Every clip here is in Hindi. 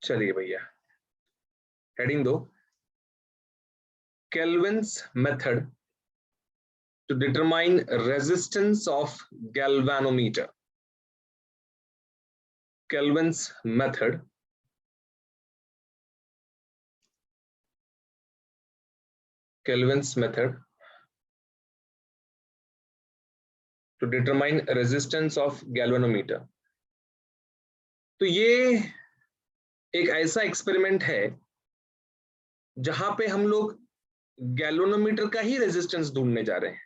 चलिए भैया हेडिंग दो, Kelvin's method to determine resistance of galvanometer. Kelvin's method to determine resistance of galvanometer. तो ये एक ऐसा एक्सपेरिमेंट है जहां पे हम लोग गैल्वेनोमीटर का ही रेजिस्टेंस ढूंढने जा रहे हैं।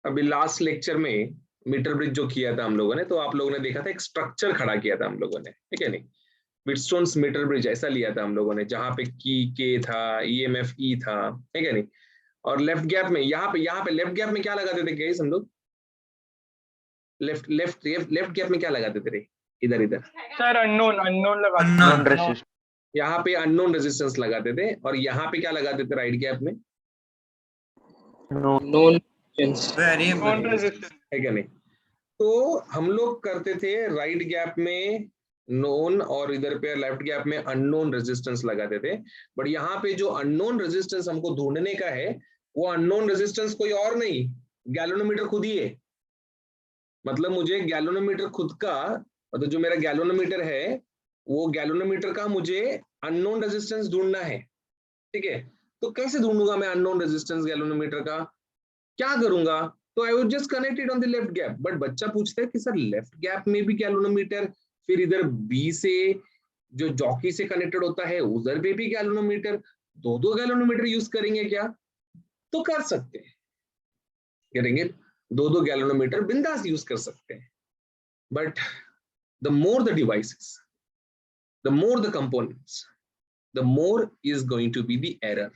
अभी लास्ट लेक्चर में मीटर ब्रिज जो किया था हम लोगों ने, तो आप लोगों ने देखा था एक स्ट्रक्चर खड़ा किया था हम लोगों ने, ठीक है नहीं, व्हीटस्टोन्स मीटर ब्रिज ऐसा लिया था हम लोगों ने, जहां पे की के था, ईएमएफ ई था, ठीक है नहीं, और लेफ्ट गैप में यहाँ पे लेफ्ट गैप में क्या लगाते थे गाइस हम लोग? लेफ्ट गैप में क्या लगाते थे रे? इधर इधर सर अननोन लगाते थे, यहाँ पे अननोन रेजिस्टेंस लगाते थे, और यहाँ पे क्या लगाते थे राइट गैप में? नोन रेजिस्टेंस है क्या नहीं? तो हम लोग करते थे राइट गैप में नोन और इधर पे लेफ्ट गैप में अननोन रेजिस्टेंस लगाते थे। बट यहाँ पे जो अननोन रेजिस्टेंस हमको ढूंढने का है, वो अननोन रेजिस्टेंस कोई और नहीं, गैल्वेनोमीटर खुद ही है। मतलब मुझे गैल्वेनोमीटर खुद का, मतलब जो मेरा गैल्वेनोमीटर है, वो गैल्वेनोमीटर का मुझे अननोन रेजिस्टेंस ढूंढना है, ठीक है। तो कैसे ढूंढूंगा मैं अननोन रेजिस्टेंस गैल्वेनोमीटर का? क्या करूंगा? तो I would just connect it on the left gap. But बच्चा पूछता है कि सर लेफ्ट गैप में भी गैल्वेनोमीटर, फिर इधर बी से जो जॉकी से कनेक्टेड होता है उधर पे भी गैल्वेनोमीटर, दो गैल्वेनोमीटर यूज करेंगे क्या? तो कर सकते हैं, करेंगे, दो गैल्वेनोमीटर बिंदास यूज कर सकते हैं। But the more the devices, the more the components, the more is going to be the error.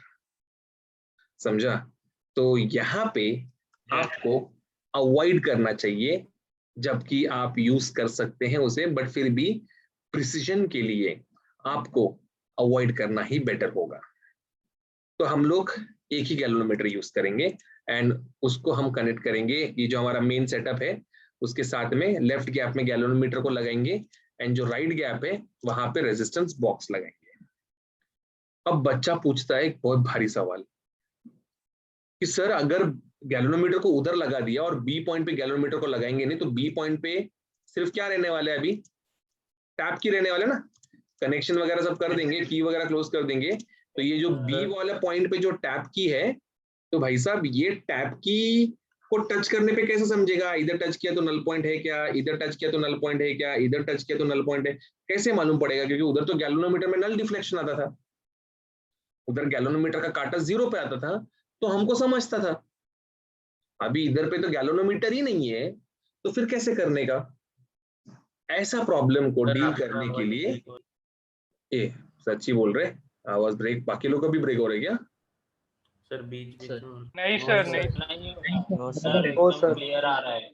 समझा? तो यहाँ पे आपको अवॉइड करना चाहिए, जबकि आप यूज कर सकते हैं उसे, बट फिर भी प्रिसिजन के लिए आपको अवॉइड करना ही बेटर होगा। तो हम लोग एक ही गैल्वेनोमीटर यूज करेंगे एंड उसको हम कनेक्ट करेंगे, ये जो हमारा मेन सेटअप है उसके साथ में लेफ्ट गैप में गैल्वेनोमीटर को लगाएंगे एंड जो राइट गैप है वहां पे रेजिस्टेंस बॉक्स लगाएंगे। अब बच्चा पूछता है एक बहुत भारी सवाल कि सर अगर गैल्वेनोमीटर को उधर लगा दिया और बी पॉइंट पे गैल्वेनोमीटर को लगाएंगे नहीं, तो बी पॉइंट पे सिर्फ क्या रहने वाला है? अभी टैप की रहने वाला है ना, कनेक्शन वगैरह सब कर देंगे, की वगैरह क्लोज कर देंगे। तो ये जो बी वाला पॉइंट पे जो टैप की है, तो भाई साहब ये टैप की को टच करने पे कैसे समझेगा इधर टच किया तो नल पॉइंट है क्या, इधर टच किया तो नल पॉइंट है क्या, इधर टच किया तो नल पॉइंट है? कैसे मालूम पड़ेगा? क्योंकि उधर तो गैल्वेनोमीटर में नल डिफ्लेक्शन आता था, उधर गैल्वेनोमीटर का कांटा 0 पे आता था, तो हमको समझता था। अभी इधर पे तो गैल्वेनोमीटर ही नहीं है, तो फिर कैसे करने का? ऐसा प्रॉब्लम को डील करने के लिए, ए सच्ची बोल रहे, आवाज ब्रेक, बाकी लोग का भी ब्रेक हो रहा है क्या? सर बीच नहीं सर नहीं एकदम क्लियर आ रहा है।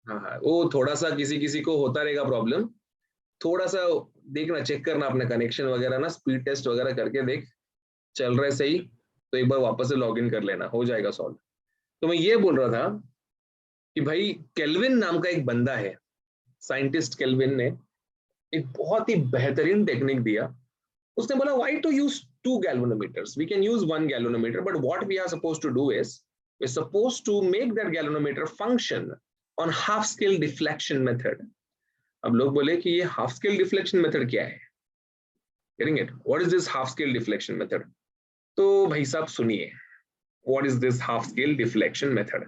हाँ, वो थोड़ा सा किसी किसी को होता रहेगा प्रॉब्लम, थोड़ा सा देखना, चेक करना अपने कनेक्शन वगैरह ना, स्पीड टेस्ट वगैरह करके देख चल रहा है सही, तो एक बार वापस से लॉग इन कर लेना, हो जाएगा सॉल्व। तो मैं ये बोल रहा था कि भाई केल्विन नाम का एक बंदा है, साइंटिस्ट केल्विन ने एक बहुत ही बेहतरीन टेक्निक दिया। उसने बोला why to use two galvanometers, we can use one galvanometer, but what we are supposed to do is we're supposed to make that galvanometer function on half scale deflection method. अब लोग बोले कि ये हाफ स्केल डिफ्लेक्शन मेथड क्या है? getting it? What is this half scale deflection method? तो भाई साहब सुनिए, what is this half scale deflection method?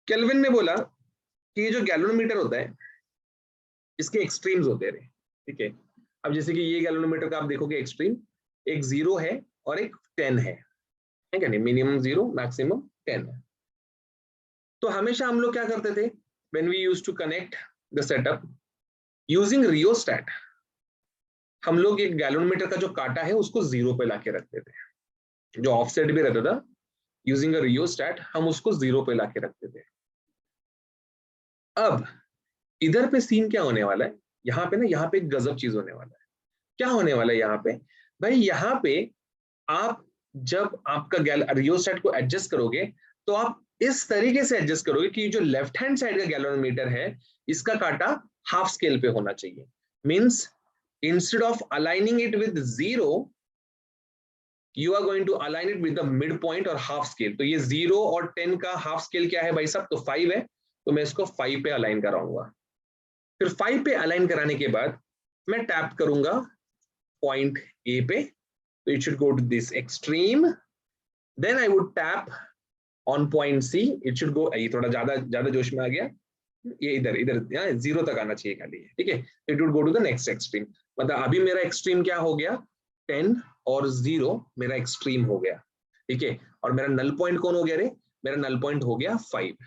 Kelvin ने बोला कि ये जो गैल्वेनोमीटर होता है इसके एक्सट्रीम्स होते हैं, ठीक है। अब जैसे कि ये गैल्वेनोमीटर का आप देखोगे एक्सट्रीम, एक 0 है और एक 10 है, ठीक है नहीं, मिनिमम 0 मैक्सिमम 10 है। तो हमेशा हम लोग क्या करते थे, when we used to connect the setup using rheostat, हम लोग एक गैल्वेनोमीटर का जो कांटा है उसको 0 पे लाके रखते थे, जो ऑफसेट भी रहता था, यूजिंग अ रियोस्टैट हम उसको 0 पे लाके रखते थे। अब इधर पे सीन क्या होने वाला है, यहाँ पे ना, यहाँ पे एक गजब चीज होने वाला है। क्या होने वाला है यहाँ पे भाई? यहाँ पे आप जब आपका रियोस्टैट को एडजस्ट करोगे, तो आप इस तरीके से एडजस्ट करोगे कि जो लेफ्ट हैंड साइड का गैल्वेनोमीटर है इसका कांटा हाफ स्केल पे होना चाहिए। Means instead of aligning it with 0, you are going to align it with the midpoint और half scale. तो ये 0 और 10 का half scale क्या है भाई साहब? तो 5 है, तो मैं इसको 5 पे अलाइन कराऊंगा। फिर 5 पे अलाइन कराने के बाद मैं टैप करूंगा पॉइंट ए पे, तो it should go to this extreme, then I would tap on point C, it should go, ये थोड़ा ज्यादा जोश में आ गया, ये इधर 0 तक आना चाहिए खाली, ठीक है, it would go to the next extreme. मतलब अभी मेरा एक्सट्रीम क्या हो गया? 10 और 0 मेरा एक्सट्रीम हो गया, ठीक है, और मेरा नल पॉइंट कौन हो गया रे? मेरा नल पॉइंट हो गया 5।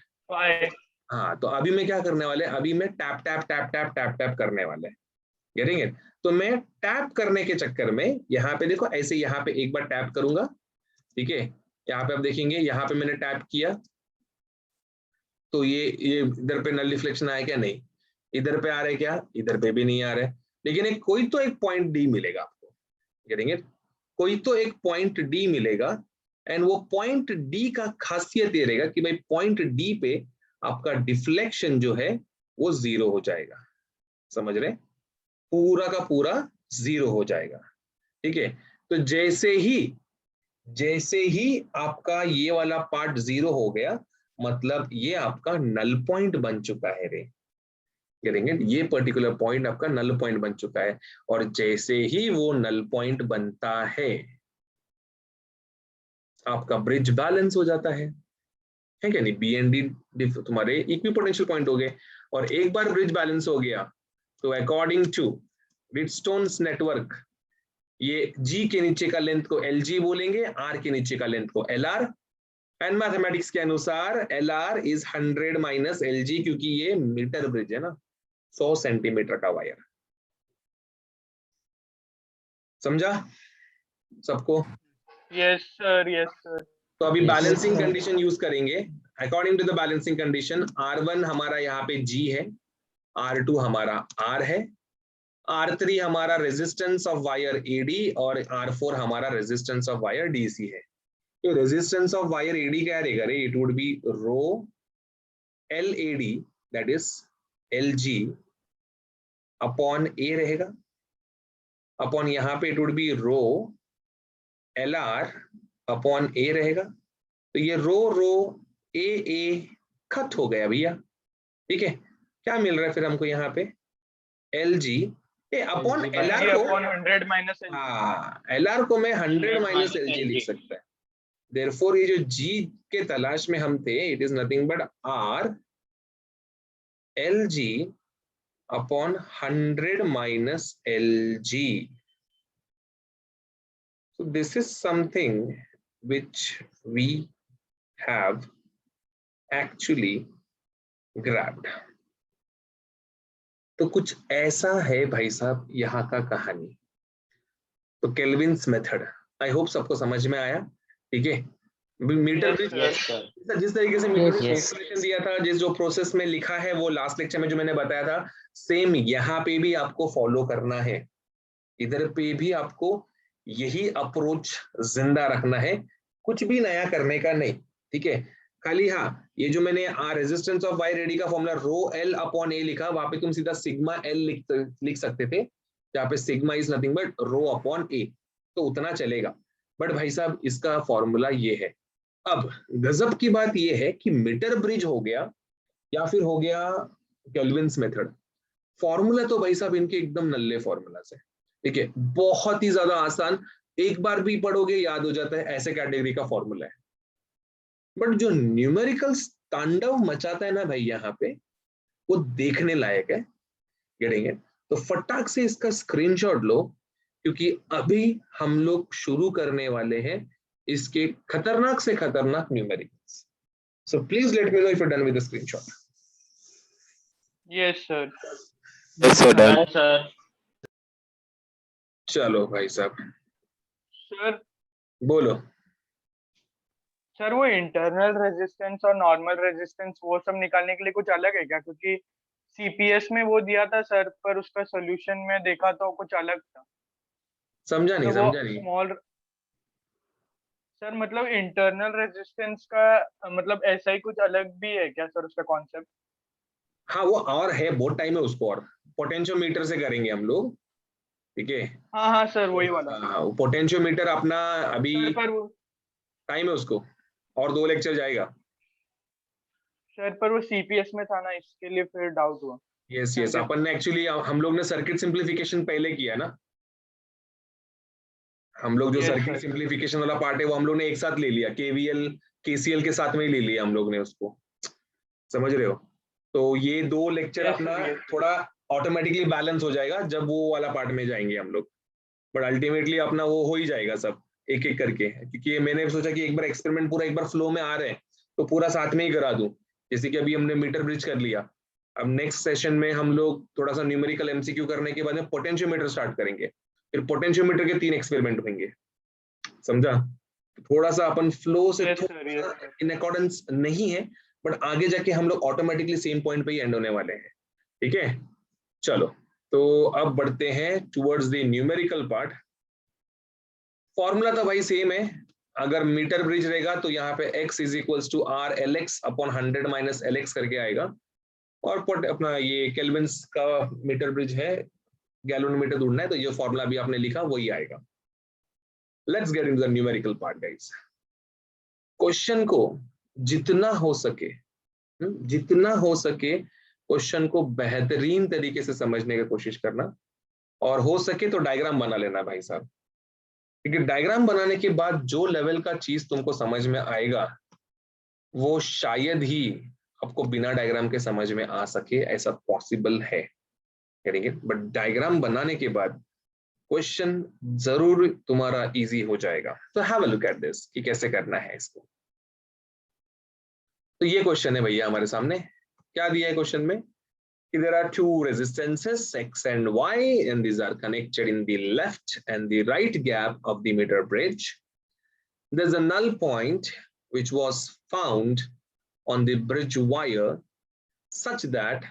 हाँ, तो अभी मैं क्या करने वाले? अभी मैं tap tap tap tap tap tap करने वाले, गेटिंग इट? तो मैं टैप करने के चक्कर में यहाँ पे देखो, ऐसे यहाँ पे एक बार टैप करूंगा, ठीक है, यहाँ पे आप देखेंगे, यहाँ पे मैंने टैप किया तो ये इधर पे नल रिफ्लेक्शन आया क्या? नहीं। इधर पे आ रहा है क्या? इधर पे भी नहीं आ रहा है, लेकिन एक कोई तो एक पॉइंट डी मिलेगा आपको, गेटिंग इट? कोई तो एक पॉइंट डी मिलेगा, एंड वो पॉइंट डी का खासियत ये रहेगा कि भाई पॉइंट डी पे आपका डिफ्लेक्शन जो है वो 0 हो जाएगा, समझ रहे? पूरा का पूरा 0 हो जाएगा, ठीक है। तो जैसे ही आपका ये वाला पार्ट 0 हो गया, मतलब ये आपका नल पॉइंट बन चुका है रे, गेटिंग इट? ये पर्टिकुलर पॉइंट आपका नल पॉइंट बन चुका है, और जैसे ही वो नल पॉइंट बनता है आपका ब्रिज बैलेंस हो जाता है क्या नहीं? बी एंड डी तुम्हारे इक्विपोटेंशियल पॉइंट हो गए, और एक बार ब्रिज बैलेंस हो गया तो अकॉर्डिंग टू व्हिटस्टोन्स नेटवर्क, ये G के नीचे का लेंथ को LG बोलेंगे, R के नीचे का लेंथ को LR, एंड मैथमेटिक्स के अनुसार LR इज 100 माइनस LG, क्योंकि ये मीटर ब्रिज है ना, 100 सेंटीमीटर का वायर। समझा सबको? Yes sir, yes sir. तो अभी बैलेंसिंग कंडीशन यूज करेंगे। According to the balancing condition, R1 हमारा यहाँ पे G है, R2 हमारा R है, R3 हमारा रेजिस्टेंस ऑफ वायर AD, और R4 हमारा रेजिस्टेंस ऑफ वायर DC है। तो रेजिस्टेंस ऑफ वायर AD क्या रहेगा रे? It would be rho LAD, that is LG upon A रहेगा, अपॉन यहाँ पे it would be rho LR upon A रहेगा। तो ये रो A खत हो गया भैया, ठीक है। क्या मिल रहा है फिर हमको यहाँ पे? LG अपॉन LR को, अपॉन 100 माइनस LG। हाँ, LR को मैं 100 माइनस LG लिख सकता है। Therefore ये जो G के तलाश में हम थे, it is nothing but R LG upon 100 minus LG। So this is something which we have actually grabbed. तो कुछ ऐसा है भाई साहब यहाँ का कहानी। तो केल्विन्स मेथड, आई होप सबको समझ में आया, ठीक है। मीटर ब्रिज जिस तरीके से मीटर ब्रिज इंस्टॉलेशन दिया था, जिस जो प्रोसेस में लिखा है वो लास्ट लेक्चर में जो मैंने बताया था, सेम यहाँ पे भी आपको फॉलो करना है। इधर पे भी आपको यही अप्रोच जिंदा रखना है, कुछ भी नया करने का नहीं, ठीक है। खाली हाँ, ये जो मैंने रेजिस्टेंस ऑफ वायर एडी का फॉर्मूला रो एल अपॉन ए लिखा, वहां पे तुम सीधा सिग्मा एल लिख सकते थे, जहाँ पे sigma is nothing but rho upon A, तो उतना चलेगा। बट भाई साहब इसका फॉर्मूला ये है। अब गजब की बात ये है कि मीटर ब्रिज हो गया या फिर हो गया केल्विन्स मेथड, फॉर्मूला तो भाई साहब इनके एकदम नल्ले फॉर्मूलाज है, ठीक है, बहुत ही ज्यादा आसान, एक बार भी पढ़ोगे याद हो जाता है, ऐसे कैटेगरी का फॉर्मूला है। बट जो न्यूमेरिकल तांडव मचाता है ना भाई यहाँ पे, वो देखने लायक है, गेटिंग इट? तो फटाक से इसका स्क्रीनशॉट लो, क्योंकि अभी हम लोग शुरू करने वाले हैं इसके खतरनाक से खतरनाक numericals. So please let me know if you done with the screenshot. Yes sir. Yes sir. चलो भाई साहब सर बोलो। सर वो इंटरनल रेजिस्टेंस और नॉर्मल रेजिस्टेंस वो सब निकालने के लिए कुछ अलग है क्या? क्योंकि सीपीएस में वो दिया था सर, पर उसका सॉल्यूशन में देखा तो कुछ अलग था। समझा नहीं, तो समझा नहीं। स्मॉल सर, मतलब इंटरनल रेजिस्टेंस का मतलब ऐसा ही कुछ अलग भी है क्या सर उसका कॉन्सेप्ट? हाँ वो और है, बहुत टाइम है उसको, और पोटेंशियोमीटर से करेंगे हम लोग, ठीक है। हाँ हाँ सर वही वाला। हाँ, पोटेंशियोमीटर अपना अभी सर पर वो टाइम है उसको, और 2 लेक्चर जाएगा। वो सीपीएस में था ना, इसके लिए फिर डाउट हुआ। यस यस, अपन ने एक्चुअली हम लोग ने सर्किट सिंप्लीफिकेशन पहले किया ना, हम लोग जो Yes, सर्किट sir. सिंप्लीफिकेशन वाला पार्ट है वो हम लोग ने एक साथ ले लिया, केवीएल केसीएल के साथ में ही ले लिया हम लोग ने उसको, समझ रहे हो। तो ये 2 लेक्चर Yes, अपना sir, yes. थोड़ा ऑटोमेटिकली बैलेंस हो जाएगा जब वो वाला पार्ट में जाएंगे हम लोग, बट अल्टीमेटली अपना वो हो ही जाएगा सब एक एक करके, क्योंकि मैंने सोचा कि एक बार एक्सपेरिमेंट पूरा एक बार फ्लो में आ रहे हैं तो पूरा साथ में ही करा दूं। जैसे कि अभी हमने मीटर ब्रिज कर लिया, अब नेक्स्ट सेशन में हम लोग थोड़ा सा न्यूमेरिकल एमसीक्यू करने के बाद में पोटेंशियोमीटर स्टार्ट करेंगे, फिर पोटेंशियोमीटर के 3 एक्सपेरिमेंट होंगे, समझा। थोड़ा सा अपन फ्लो से Yes, sir, yes, sir. In accordance नहीं है, बट आगे जाके हम लोग ऑटोमेटिकली सेम पॉइंट पे ही एंड होने वाले हैं, ठीक है। चलो तो अब बढ़ते हैं towards the numerical part. Formula तो भाई सेम है, अगर मीटर ब्रिज रहेगा तो यहाँ पे x is equals to R L X upon 100 minus L X करके आएगा, और अपना ये केल्विन्स का मीटर ब्रिज है, गैलोनोमीटर ढूंढना है तो ये फॉर्मूला भी आपने लिखा वही आएगा। Let's get into the numerical part guys. Question को जितना हो सके क्वेश्चन को बेहतरीन तरीके से समझने की कोशिश करना, और हो सके तो डायग्राम बना लेना भाई साहब, क्योंकि डायग्राम बनाने के बाद जो लेवल का चीज तुमको समझ में आएगा वो शायद ही आपको बिना डायग्राम के समझ में आ सके, ऐसा पॉसिबल है, बट डायग्राम बनाने के बाद क्वेश्चन जरूर तुम्हारा इजी हो जाएगा। तो have a look at this कि कैसे करना है इसको। तो ये क्वेश्चन है भैया हमारे सामने, क्या दिया है क्वेश्चन में कि there are 2 resistances x and y and these are connected in the left and the right gap of the meter bridge. There's a null point which was found on the bridge wire such that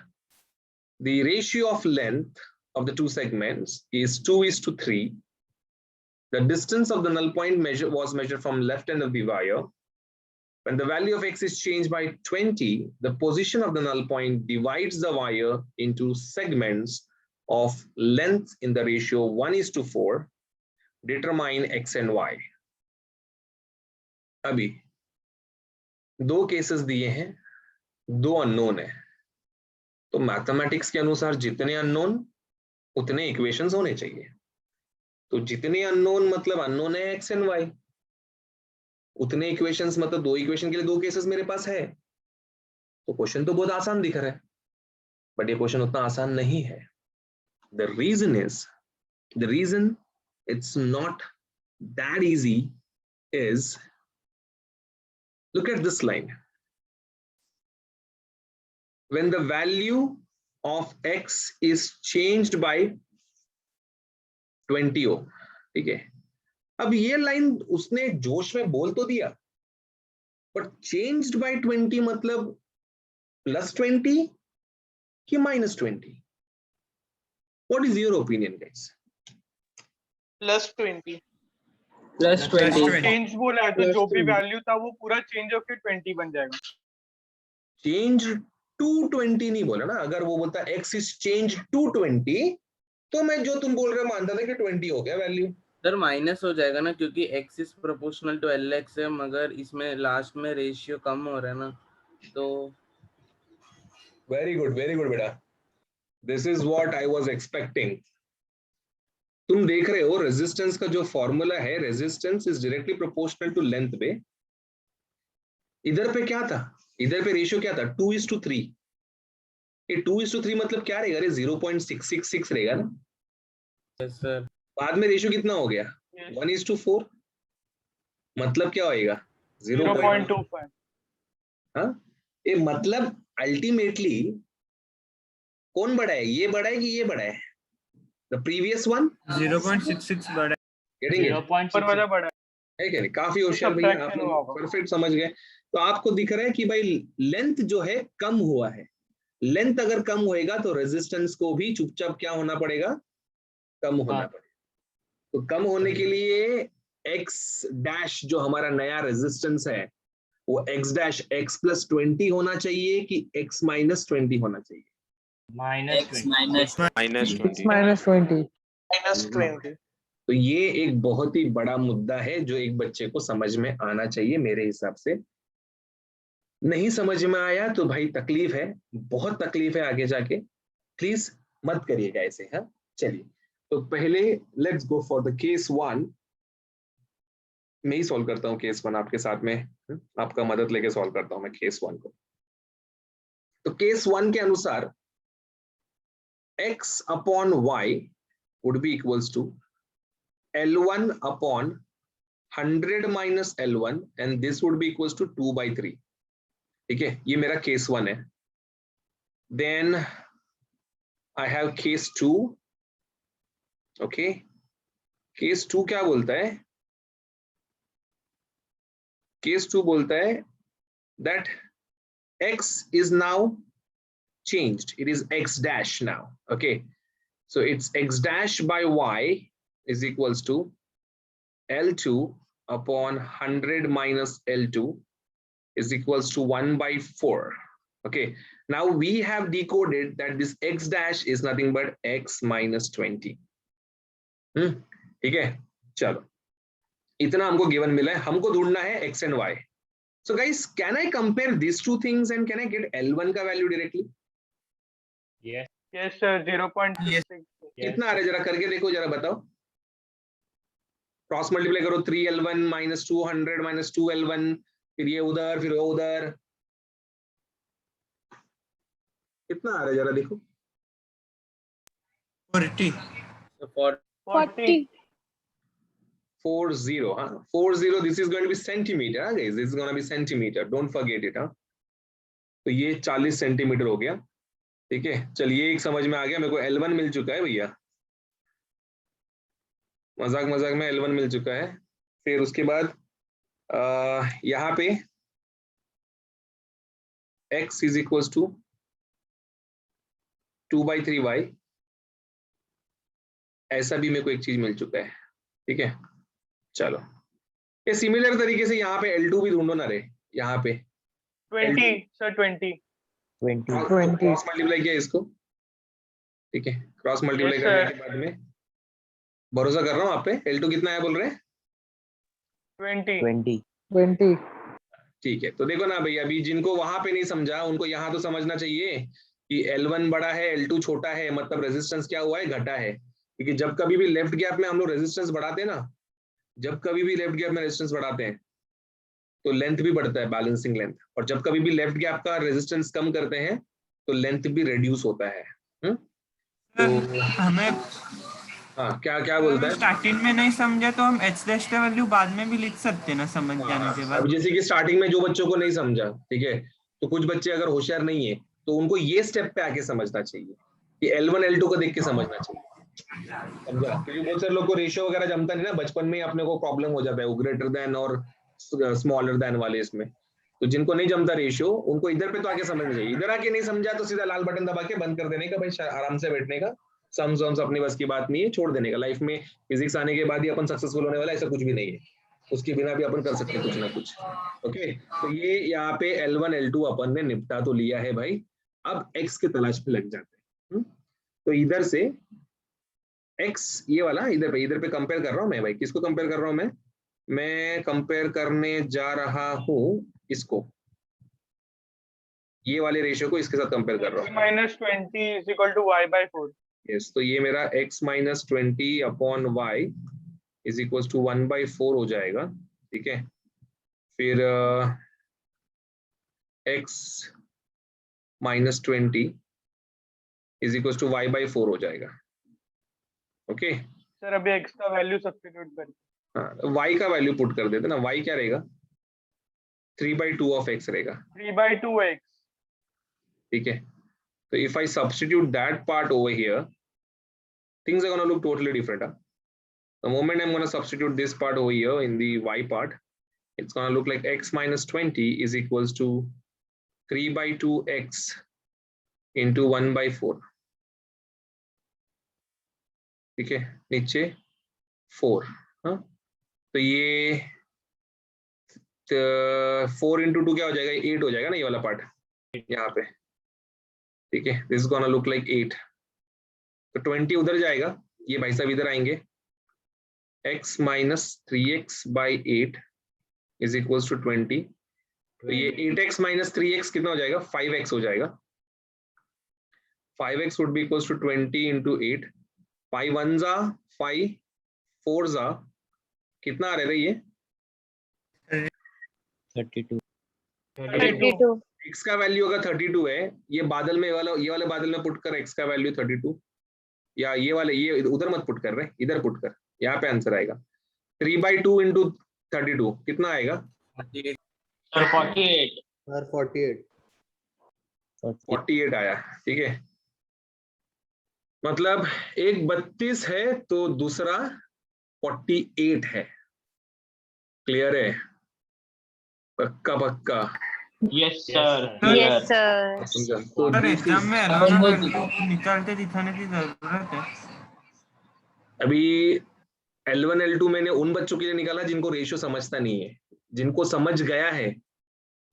the ratio of length of the 2 segments is 2:3. The distance of the null point was measured from left end of the wire. When the value of x is changed by 20, the position of the null point divides the wire into segments of length in the ratio 1:4. Determine x and y. अभी 2 केसेस दिए हैं, 2 अननोन है, तो मैथमेटिक्स के अनुसार जितने अननोन उतने इक्वेशंस होने चाहिए। तो जितने अननोन मतलब अननोन है x एंड y, उतने इक्वेशंस मतलब 2 इक्वेशन के लिए 2 केसेस मेरे पास है। तो क्वेश्चन तो बहुत आसान दिख रहा है, बट ये क्वेश्चन उतना आसान नहीं है। The reason it's not that easy is, look at this line. When the value of x is changed by 20 ohm, ठीक है। अब ये लाइन उसने जोश में बोल तो दिया, बट चेंज्ड बाय 20 मतलब +20 कि -20? What is your opinion guys? +20 +20 change बोला है तो जो भी वैल्यू था वो पूरा चेंज होकर 20 बन जाएगा। चेंज टू 20 नहीं बोला ना, अगर वो बोलता x इज चेंज टू 20 तो मैं जो तुम बोल रहे हो मानता था कि 20 हो गया वैल्यू। सर माइनस हो जाएगा ना, क्योंकि x is proportional to lx है, मगर इसमें लास्ट में रेशियो कम हो रहा है ना, तो वेरी गुड बेटा, this is what I was expecting. तुम देख रहे हो रेजिस्टेंस का जो फॉर्मूला है, resistance is directly proportional to length पे। इधर पे क्या था, इधर पे रेशियो क्या था, 2:3। ये 2:3 मतलब क्या रहेगा, 0.666 रहेगा ना। Yes sir. बाद में रेशियो कितना हो गया, 1:4, मतलब क्या होएगा 0.25। हाँ, ये मतलब अल्टीमेटली कौन बड़ा है, ये बड़ा है कि ये बड़ा है, द प्रीवियस वन 0.66 बड़ा गेटिंग इट, 0.6 वाला बड़ा है क्या नहीं? काफी होशियार भैया, आप Subtraction हुआ होगा। परफेक्ट समझ गए। तो आपको दिख रहा है कि भाई लेंथ जो है कम हुआ है, लेंथ अगर कम होएगा तो रेजिस्टेंस को भी चुपचाप क्या होना पड़ेगा, कम होना पड़ेगा। तो कम होने के लिए x डैश जो हमारा नया रेजिस्टेंस है वो x डैश x +20 होना चाहिए कि x -20 होना चाहिए? -20 -20। तो ये एक बहुत ही बड़ा मुद्दा है जो एक बच्चे को समझ में आना चाहिए मेरे हिसाब से। नहीं समझ में आया तो भाई तकलीफ है, बहुत तकलीफ है आगे जाके, प्लीज मत करिएगा ऐसे। हाँ चलिए, तो पहले let's go for the case 1। मैं ही सॉल्व करता हूँ केस 1 आपके साथ में, आपका मदद लेके सॉल्व करता हूँ मैं केस 1 को। तो केस 1 के अनुसार x अपॉन y would be equals to L1 upon 100 minus L1 and this would be equals to 2/3। ठीक है, ये मेरा केस 1 है। Then I have case 2। Okay, case 2 क्या बोलता है? केस 2 बोलता है that x is now changed, it is x dash now. Okay, so it's x dash by y is equals to L2 upon 100 minus L2 is equals to 1/4. Okay, now we have decoded that this x dash is nothing but x minus 20. ठीक है, चलो इतना हमको गिवन मिला है, हमको ढूंढना है x and y. So guys, can I compare these two things and can I get L1 का वैल्यू डायरेक्टली? Yes sir, 0.66। कितना आ रहा है जरा करके देखो, जरा बताओ। क्रॉस मल्टीप्लाई करो, 3L1 माइनस 200 माइनस 2L1, फिर ये उधर फिर वो उधर, कितना आ रहा है जरा देखो। 40. So 40। 40, हाँ 40, this is going to be centimeter, huh, guys, this is going to be centimeter, don't forget it, हाँ। तो ये 40 सेंटीमीटर हो गया। ठीक है, चलिए एक समझ में आ गया मेरे को, L1 मिल चुका है भैया, मजाक मजाक में L1 मिल चुका है। फिर उसके बाद यहाँ पे x is equals to 2/3y, ऐसा भी मेरे को एक चीज मिल चुका है। ठीक है, चलो ये सिमिलर तरीके से यहाँ पे L2 भी ढूंढो ना रे, यहाँ पे 20 सर, 20। क्रॉस मल्टीप्लाई किया इसको। ठीक है, क्रॉस मल्टीप्लाई Yes, करने sir. के बाद में भरोसा कर रहा हूँ आप पे। L2 कितना है बोल रहे हैं? 20। ठीक है, तो देखो ना भैया, अभी जिनको वहां पे नहीं समझा उनको यहाँ तो समझना चाहिए कि L1 बड़ा है L2 छोटा है, मतलब रेजिस्टेंस क्या हुआ है, घटा है। क्योंकि जब कभी भी लेफ्ट गैप में हम लोग रेजिस्टेंस बढ़ाते हैं ना, जब कभी भी लेफ्ट गैप में रेजिस्टेंस बढ़ाते हैं तो लेंथ भी बढ़ता है, बैलेंसिंग लेंथ, और जब कभी भी लेफ्ट गैप का रेजिस्टेंस कम करते हैं तो लेंथ भी रिड्यूस होता है। तो हमें हाँ, क्या क्या बोलता है? स्टार्टिंग में नहीं समझा तो हम h डैश का वैल्यू बाद में भी लिख सकते हैं ना, समझ जाने के अब बाद। जैसे कि स्टार्टिंग में जो बच्चों को नहीं समझा, ठीक है, तो कुछ बच्चे अगर होशियार नहीं है तो उनको ये स्टेप पे आके समझना चाहिए कि L1 L2 को देख के समझना चाहिए, समझा? क्योंकि बहुत सारे लोग को रेशियो वगैरह जमता नहीं ना, बचपन में ही अपने को प्रॉब्लम हो जाता है वो ग्रेटर देन और स्मॉलर देन वाले इसमें। तो जिनको नहीं जमता रेशियो, उनको इधर पे तो आके समझना चाहिए। इधर आके नहीं समझा तो सीधा लाल बटन दबा के बंद कर देने का, भाई आराम से बैठने का, सम्स वम्स अपनी बस की बात नहीं है, छोड़ देने का। लाइफ में फिजिक्स आने के बाद ही अपन सक्सेसफुल होने वाला, ऐसा कुछ भी नहीं है, उसके बिना भी अपन कर सकते हैं कुछ ना कुछ। ओके, तो ये यहाँ पे L1 L2 अपन ने निपटा तो लिया है भाई, अब x के तलाश पे लग जाते हैं। तो इधर से x ये वाला इधर पे कंपेयर कर रहा हूँ मैं भाई, किसको कंपेयर कर रहा हूँ मैं कंपेयर करने जा रहा हूँ इसको, ये वाले रेशियो को इसके साथ कंपेयर कर रहा हूँ। -20 is equal to y/4। Yes, तो ये मेरा x minus 20 upon y is equal to 1/4 हो जाएगा। ठीक है, फिर x minus 20 is equal to y/4 हो जाएगा। ओके, सर अभी x का वैल्यू सब्स्टिट्यूट करके हाँ, y का वैल्यू पुट कर देते ना, y क्या रहेगा, 3/2 ऑफ x रहेगा। 3/2x। ठीक है, so if I substitute that part over here, things are going to look totally different. Huh? The moment I'm going to substitute this part over here in the y part, it's going to look like x minus 20 is equals to 3/2x into 1/4. ठीक है, नीचे 4, हाँ, तो ये 4 into 2 क्या हो जाएगा, 8 हो जाएगा ना ये वाला पार्ट यहाँ पे। ठीक है, this is gonna look like 8, तो 20 उधर जाएगा, ये भाई साहब इधर आएंगे, x minus 3x by 8 is equals to 20। तो ये 8x माइनस 3x कितना हो जाएगा, 5x हो जाएगा। 5x would be equals to 20 into 8, 5 1 जा 5, 4 जा कितना आ रहा है ये 32 32 x का वैल्यू अगर 32 है, ये बादल में वाला, ये वाले बादल में पुट कर x का वैल्यू 32, या ये वाले, ये उधर मत पुट कर रहे, इधर पुट कर, यहाँ पे आंसर आएगा 3/2 इंटू 32 कितना आएगा, 48 आया। ठीक है, मतलब एक 32 है तो दूसरा 48 है। क्लियर है? पक्का पक्का। Yes sir yes sir. समझा? तो सर this एग्जाम is- में L1 निकालते दिखाने की जरूरत है। अभी L1 L2 मैंने उन बच्चों के लिए निकाला जिनको रेशियो समझता नहीं है, जिनको समझ गया है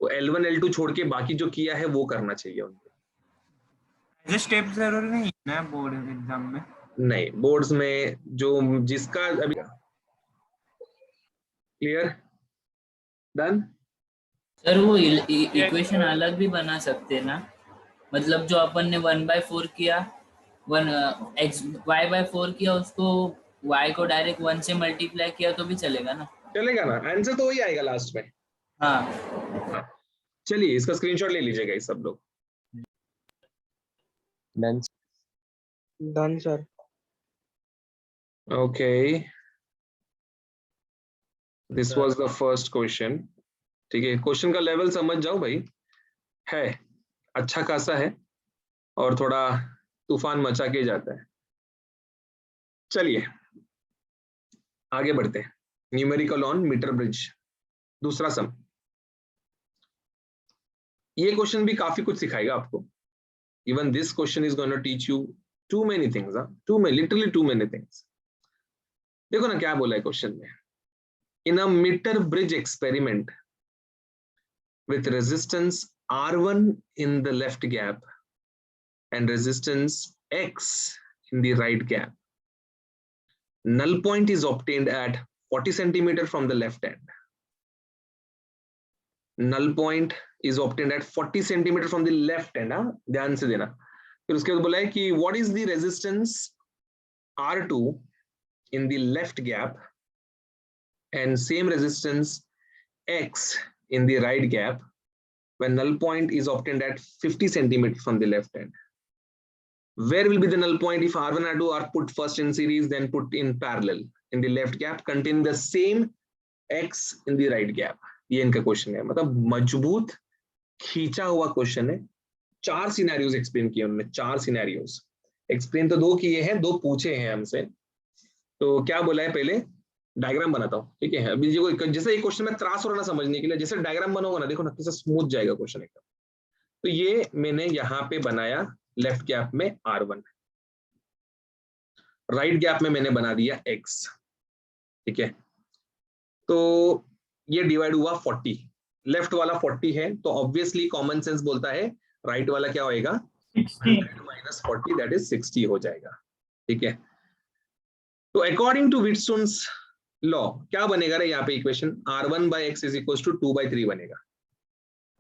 वो L1 L2 छोड़ के बाकी जो किया है वो करना चाहिए उनको। ये स्टेप जरूरी नहीं है ना बोर्ड एग्जाम में। नहीं, बोर्ड्स में जो जिसका अभी क्लियर डन। सर वो इक्वेशन अलग भी बना सकते हैं ना, मतलब जो अपन ने 1/4 किया, 1 y/4 किया, उसको y को डायरेक्ट 1 से मल्टीप्लाई किया तो भी चलेगा ना? चलेगा ना, आंसर तो वही आएगा लास्ट में। हाँ चलिए इसका स्क्रीनशॉट ले लीजिएगा ये सब लोग। Done sir. Okay, this was the first question. ठीक है, क्वेश्चन का लेवल समझ जाओ भाई, है अच्छा खासा है और थोड़ा तूफान मचा के जाता है। चलिए आगे बढ़ते हैं। न्यूमेरिकल ऑन मीटर ब्रिज, दूसरा सम। ये क्वेश्चन भी काफी कुछ सिखाएगा आपको। Even this question is going to teach you too many things, literally too many things. देखो ना क्या बोला है क्वेश्चन में, in a metre bridge experiment with resistance R1 in the left gap and resistance X in the right gap. Null point is obtained at 40 centimeter from the left end. Null point is obtained at 40 centimeter from the left end. हाँ, ध्यान से देना। फिर उसके बाद बोला है कि what is the resistance R2 in the left gap and same resistance X in the right gap when null point is obtained at 50 centimeters from the left end. Where will be the null point if R1 and R2 are put first in series, then put in parallel in the left gap containing the same X in the right gap? ये इनका क्वेश्चन है, मतलब मजबूत खींचा हुआ क्वेश्चन है। 4 सिनेरियोज एक्सप्लेन किए उन्होंने, 4 सिनेरियोज एक्सप्लेन तो 2 किए हैं, 2 पूछे हैं हमसे। तो क्या बोला है, पहले डायग्राम बनाता हूँ। ठीक है, अभी जैसे ये क्वेश्चन में त्रास हो रहा ना समझने के लिए, जैसे डायग्राम बनाऊंगा ना, देखो ना कैसे स्मूथ जाएगा क्वेश्चन एकदम। तो ये मैंने यहाँ पे बनाया लेफ्ट गैप में R1, राइट गैप में मैंने बना दिया X। ठीक है, तो ये डिवाइड हुआ 40, लेफ्ट वाला 40 है तो ऑब्वियसली कॉमन सेंस बोलता है राइट वाला क्या होएगा, 100 माइनस 40 दैट इज 60 हो जाएगा। ठीक है, तो अकॉर्डिंग टू व्हिटस्टोन्स लॉ क्या बनेगा रे यहाँ पे equation, R1 by X is equal to 2/3 बनेगा।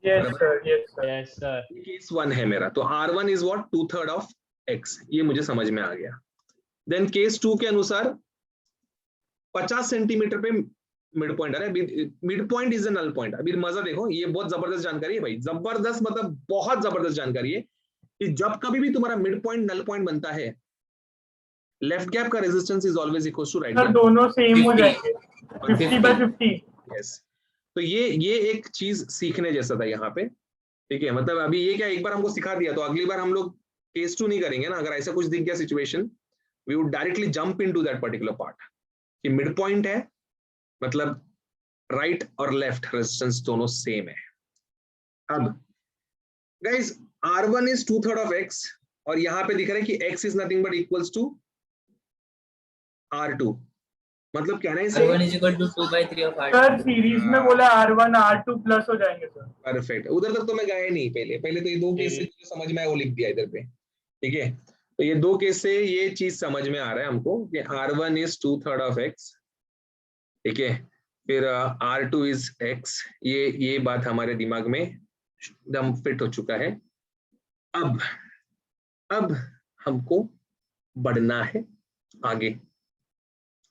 Yes sir. केस 1 है मेरा, तो R1 is what, 2/3 of X, ये मुझे समझ में आ गया। देन केस 2 के अनुसार 50 सेंटीमीटर पे मिड पॉइंट है, mid point is a null point. अभी मजा देखो, ये बहुत जबरदस्त जानकारी है भाई, जबरदस्त मतलब बहुत जबरदस्त जानकारी है कि जब कभी भी तुम्हारा मिड पॉइंट नल पॉइंट बनता है, लेफ्ट गैप का resistance is always equal to right gap. दोनों सेम हो जाएंगे, 50/50। यस, तो ये एक चीज सीखने जैसा था यहाँ पे। ठीक है, मतलब अभी ये क्या एक बार हमको सिखा दिया तो अगली बार हम लोग केस 2 नहीं करेंगे ना। अगर ऐसा कुछ दिख गया situation, we would directly jump into that particular part कि मिड पॉइंट है, मतलब राइट और लेफ्ट रेजिस्टेंस दोनों सेम है। अब guys R1 is 2/3 of X और यहाँ पे दिख रहा है कि X is nothing but equals to R2, मतलब कहना है R1 is equal to 2/3 of R2। Sir series में बोला R1 R2 प्लस हो जाएंगे सर। परफेक्ट, उधर तक तो मैं गया नहीं, पहले तो ये 2 केस समझ में आया वो लिख दिया इधर पे। ठीक है, तो ये दो केस से ये चीज समझ में आ रहा है हमको कि R1 इज 2/3 ऑफ x, ठीक है, फिर R2 इज x, ये बात हमारे दिमाग में एकदम फिट हो चुका है। अब हमको बढ़ना है आगे,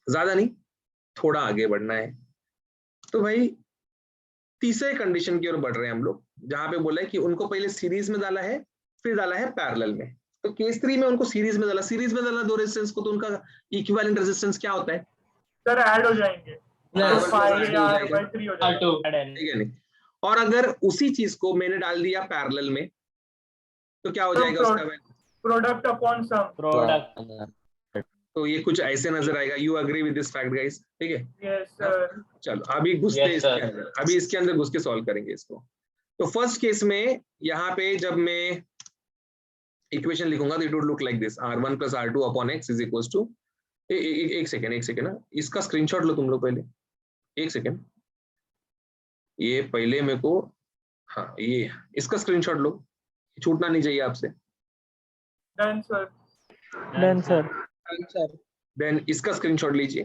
ज्यादा नहीं, थोड़ा आगे बढ़ना है। तो भाई तीसरे कंडीशन की ओर बढ़ रहे हैं हम लोग, जहां पे बोला है कि उनको पहले सीरीज में डाला है, फिर डाला है पैरेलल में। तो केस 3 में उनको सीरीज में डाला दो रेजिस्टेंस को, तो उनका इक्विवेलेंट रेजिस्टेंस क्या होता है सर? ऐड हो जाएंगे, ठीक है नहीं। और अगर उसी चीज को मैंने डाल दिया पैरेलल में तो क्या हो जाएगा उसका प्रोडक्ट अपॉन सम, प्रोडक्ट। तो ये कुछ ऐसे नजर आएगा। You agree with this fact guys? ठीक है, यस सर। चलो अभी घुसते Yes, इसके sir. अंदर, अभी इसके अंदर घुस के सॉल्व करेंगे इसको। तो फर्स्ट केस में यहाँ पे जब मैं इक्वेशन लिखूंगा तो it would look like this, R1 + R2 upon x is equals to, एक सेकेंड ना, इसका स्क्रीनशॉट लो तुम लोग पहले, एक सेकेंड, ये पहले मेरे को, हाँ ये इसका स्क्रीनशॉट लो, छूटना नहीं चाहिए आपसे। Done sir. Done sir. Then इसका स्क्रीनशॉट लीजिए।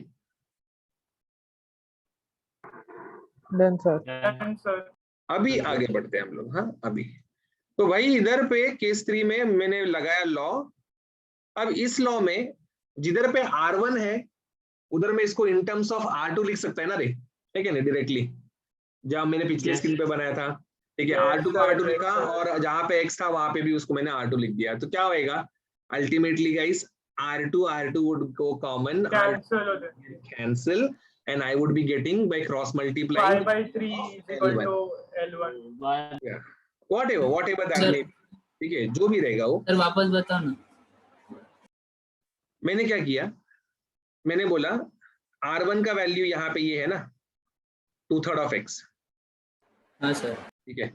Done sir. Done sir. अभी आगे बढ़ते हैं हम लोग। हाँ अभी तो भाई इधर पे केस 3 में मैंने लगाया लॉ। अब इस लॉ में जिधर पे R1 है उधर में इसको इन टर्म्स ऑफ R2 लिख सकता है ना रे, ठीक है ना, डायरेक्टली जहां मैंने पिछले स्क्रीन पे बनाया था, ठीक है। R2 को R2 लिखा और जहां पे x था वहां पे भी उसको मैंने R2 लिख दिया। तो क्या होएगा ultimately guys, R2 would go common, cancel, and I would be getting by cross multiplying 5/3 is equal to L1. yeah, whatever that may be, ठीक है, जो भी रहेगा वो। सर वापस बताओ ना। मैंने क्या किया, मैंने बोला R1 का वैल्यू यहाँ पे ये है ना 2/3 ऑफ x, हाँ सर। ठीक है।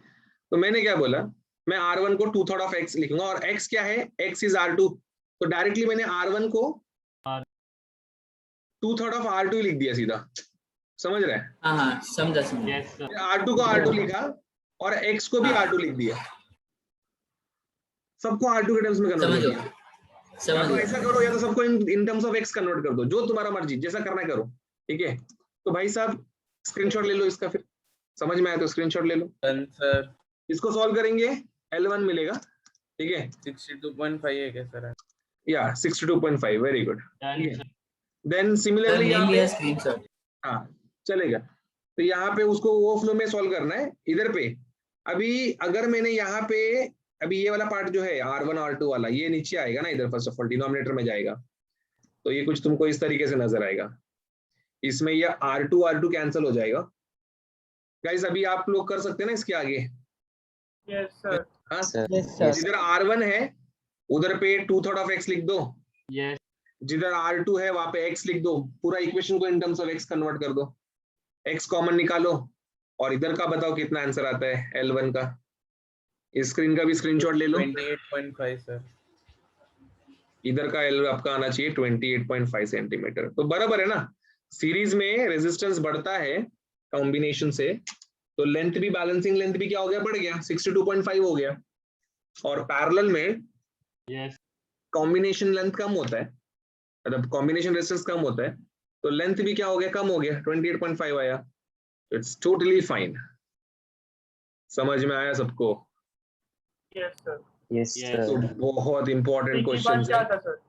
तो मैंने क्या बोला, मैं R1 को 2/3 ऑफ x लिखूंगा और x क्या है, x इज R2, तो डायरेक्टली मैंने R1 को 2/3 ऑफ R2 लिख दिया सीधा, समझ रहे हैं? हाँ हाँ समझा। R2 को R2 लिखा और x को भी R2 लिख दिया, सबको R2 के टर्म्स में कन्वर्ट कर दिया। तो ऐसा करो या तो सबको in terms of x convert कर दो, जो तुम्हारा मर्जी, जैसा करना है करो, ठीक है। तो भाई साहब स्क्रीनशॉट ले लो इसका, फिर समझ में आया तो स्क्रीनशॉट ले लो। सर इसको सॉल्व करेंगे L1 मिलेगा, ठीक है। 62.5 है क्या सर? या 62.5, वेरी गुड। देन सिमिलरली यहाँ पे स्क्रीनशॉट, हाँ चलेगा। तो यहाँ पे उसको वो फ्लो में सॉल्व करना है इधर पे। अभी अगर मैंने यहाँ पे अभी ये वाला पार्ट जो है R1 R2 वाला, ये नीचे आएगा ना इधर, फर्स्ट ऑफ ऑल डिनोमिनेटर में जाएगा, तो ये कुछ तुमको इस तरीके से नजर आएगा। इसमें ये R2 कैंसिल हो जाएगा। गाइस अभी आप लोग कर सकते हैं ना इसके आगे? Yes sir. हाँ यस सर। जिधर R1 है उधर पे 2/3 ऑफ x लिख दो, यस। जिधर R2 है वहां पे x लिख दो, पूरा इक्वेशन को in terms of x convert कर दो, x कॉमन निकालो और इधर का बताओ कितना आंसर आता है L1 का। इस स्क्रीन का भी स्क्रीनशॉट ले लो। 28.5 सर। इधर का L आपका आना चाहिए 28.5 सेंटीमीटर। तो बराबर है ना, सीरीज में रेजिस्टेंस बढ़ता है कॉम्बिनेशन से, तो लेंथ भी, बैलेंसिंग लेंथ भी क्या हो गया, बढ़ गया, 62.5 हो गया। और पैरेलल में यस कॉम्बिनेशन लेंथ कम होता है, मतलब कॉम्बिनेशन रेजिस्टेंस कम होता है, तो लेंथ भी क्या हो गया, कम हो गया, 28.5 आया। It's totally fine. समझ में आया सबको? Yes sir. Yes Yes. तो सर। बहुत इंपॉर्टेंट क्वेश्चन क्या था सर?